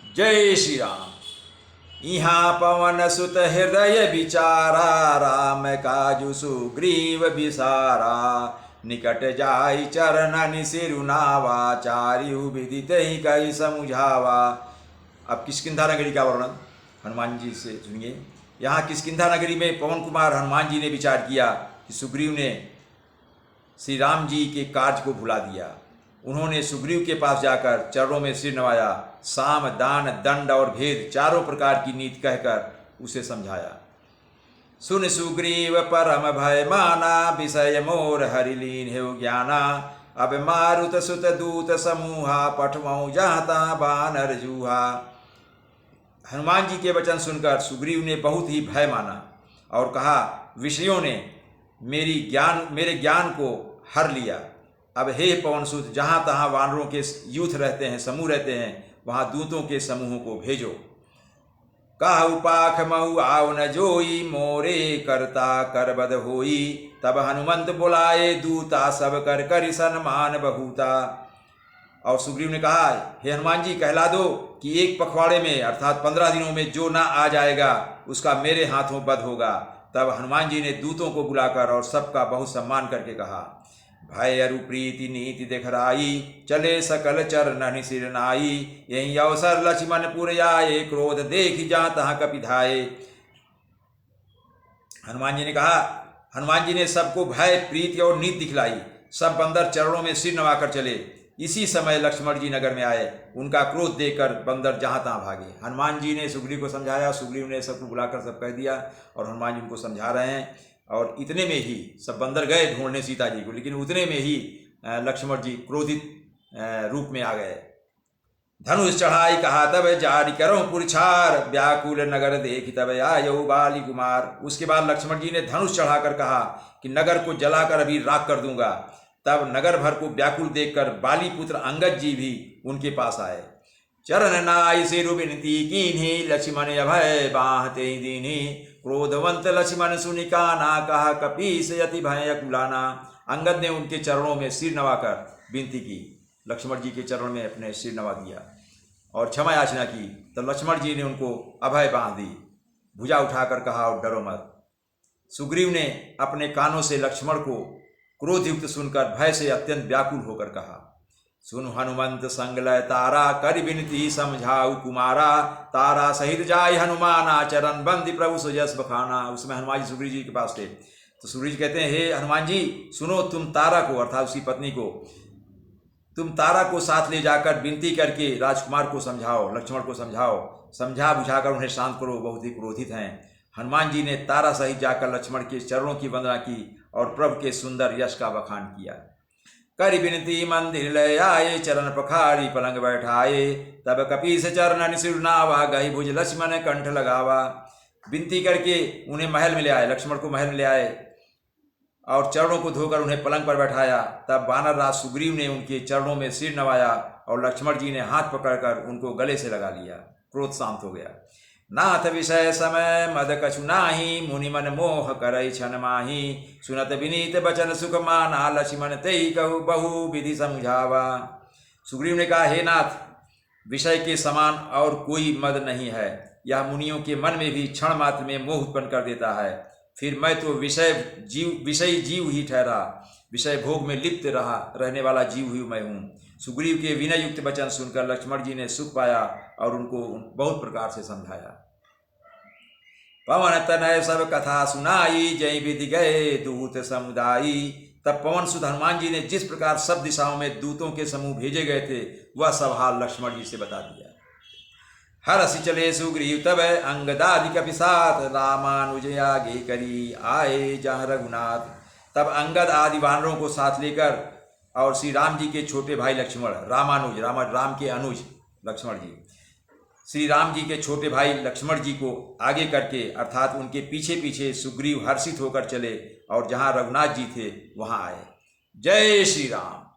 जय श्री राम। यहाँ पवन सुत हृदय विचारा, राम काजु सुग्रीव विसारा। निकट जाई चरणनि सिरुनावा, चारिउ विदित ही कई समुझावा। अब किष्किंधा नगरी का वर्णन हनुमान जी से सुनिए। यहाँ किष्किंधा नगरी में पवन कुमार हनुमान जी ने विचार किया कि सुग्रीव ने श्री राम जी के कार्य को भुला दिया। उन्होंने सुग्रीव के पास जाकर चरणों में सिर नवाया, साम दान दंड और भेद चारों प्रकार की नीति कहकर उसे समझाया। सुन सुग्रीव परम भय माना, विषय मोर हरिलीन है ज्ञाना। अब मारुत सुत दूत समूहा, पठमऊ जाता बानर जूहा। हनुमान जी के वचन सुनकर सुग्रीव ने बहुत ही भय माना और कहा, विषयों ने मेरे ज्ञान को हर लिया। अब हे पवनसुत, जहाँ तहाँ वानरों के यूथ रहते हैं, समूह रहते हैं, वहाँ दूतों के समूहों को भेजो। कहु पाख महु आव न जोई, मोरे करता करबद होई। तब हनुमंत बुलाए दूता, सब कर करि सन्मान बहुता। और सुग्रीव ने कहा, हे हनुमान जी, कहला दो कि एक पखवाड़े में अर्थात 15 दिनों में जो ना आ जाएगा उसका मेरे हाथों वध होगा। तब हनुमान जी ने दूतों को बुलाकर और सबका बहुत सम्मान करके कहा, भय अरु प्रीति नीति दिखराई, चले सकल चरण सिर नाई। यही अवसर लक्ष्मण पुर आए, क्रोध देख जा तहाँ कपि धाये। हनुमान जी ने सबको भय प्रीति और नीति दिखलाई। सब बंदर चरणों में सिर नवाकर चले। इसी समय लक्ष्मण जी नगर में आए। उनका क्रोध देखकर बंदर जहाँ तहाँ भागे। हनुमान जी ने सुग्रीव को समझाया, सुग्रीव ने सबको बुलाकर सब कह दिया और हनुमान जी उनको समझा रहे हैं। और इतने में ही सब बंदर गए ढूंढने सीता जी को, लेकिन उतने में ही लक्ष्मण जी क्रोधित रूप में आ गए। धनुष चढ़ाई कहा तब जारी करो पुरछार, व्याकुल नगर देख तब आयो बाली कुमार। उसके बाद लक्ष्मण जी ने धनुष चढ़ाकर कहा कि नगर को जलाकर अभी राख कर दूंगा। तब नगर भर को व्याकुल देखकर बाली पुत्र अंगद जी भी उनके पास आए। चरण नाई सिरु विनती कीन्ही, लक्ष्मण अभय बाहते दीन्ही। क्रोधवंत लक्ष्मण सुनिकाना, कहा कपीस यति भय कुलाना। अंगद ने उनके चरणों में सिर नवाकर विनती की। लक्ष्मण जी के चरणों में अपने सिर नवा दिया और क्षमा याचना की। तो लक्ष्मण जी ने उनको अभय बांध दी, भुजा उठाकर कहा, और डरो मत। सुग्रीव ने अपने कानों से लक्ष्मण को क्रोधयुक्त सुनकर भय से अत्यंत व्याकुल होकर कहा, सुन हनुमंत संगलय तारा, कर विनती समझाऊ कुमारा। तारा सहित जाय हनुमाना, चरण बंदी प्रभु सुजस बखाना। उसमें हनुमान जी सुग्रीव जी के पास थे। तो सुग्रीव जी कहते हैं, हे हनुमान जी सुनो, तुम तारा को अर्थात उसकी पत्नी को, तुम तारा को साथ ले जाकर विनती करके राजकुमार को समझाओ, लक्ष्मण को समझाओ। समझा बुझाकर उन्हें शांत करो, बहुत ही क्रोधित हैं। हनुमान जी ने तारा सहित जाकर लक्ष्मण के चरणों की वंदना की और प्रभु के सुंदर यश का बखान किया। कर विनती मंदिर ले आए, चरण पखारी पलंग बैठाए। तब कपीस चरण सिरनावा, गही भुज लक्ष्मण कंठ लगावा। विनती करके उन्हें महल में ले आए, लक्ष्मण को महल में ले आए और चरणों को धोकर उन्हें पलंग पर बैठाया। तब वानर राज सुग्रीव ने उनके चरणों में सिर नवाया और लक्ष्मण जी ने हाथ पकड़कर उनको गले से लगा लिया। क्रोध शांत हो गया। नाथ विषय समय मद कछु नाही, मुनि मन मोह करई छन माही। सुनत विनीत बचन सुख माना, लक्ष्मण तेई कहु बहु विधि समझावा। सुग्रीव ने कहा, हे नाथ, विषय के समान और कोई मद नहीं है। यह मुनियों के मन में भी क्षण मात्र में मोह उत्पन्न कर देता है। फिर मैं तो विषयी जीव ही ठहरा, विषय भोग में लिप्त रहने वाला जीव ही मैं हूँ। सुग्रीव के विनय युक्त वचन सुनकर लक्ष्मण जी ने सुख पाया और उनको बहुत प्रकार से समझाया। पवन तनय सब कथा सुनाई, जय विधि गए दूत समुदायी। तब पवन सुत हनुमान जी ने जिस प्रकार सब दिशाओं में दूतों के समूह भेजे गए थे वह सब हाल लक्ष्मण जी से बता दिया। हरसि चले सुग्रीव तब अंगदादि कपि साथ, रामानुज आगे करी आए जहाँ रघुनाथ। तब अंगद आदि वानरों को साथ लेकर और श्री राम जी के छोटे भाई लक्ष्मण, रामानुज राम के अनुज लक्ष्मण जी, श्री राम जी के छोटे भाई लक्ष्मण जी को आगे करके अर्थात उनके पीछे पीछे सुग्रीव हर्षित होकर चले और जहाँ रघुनाथ जी थे वहाँ आए। जय श्री राम।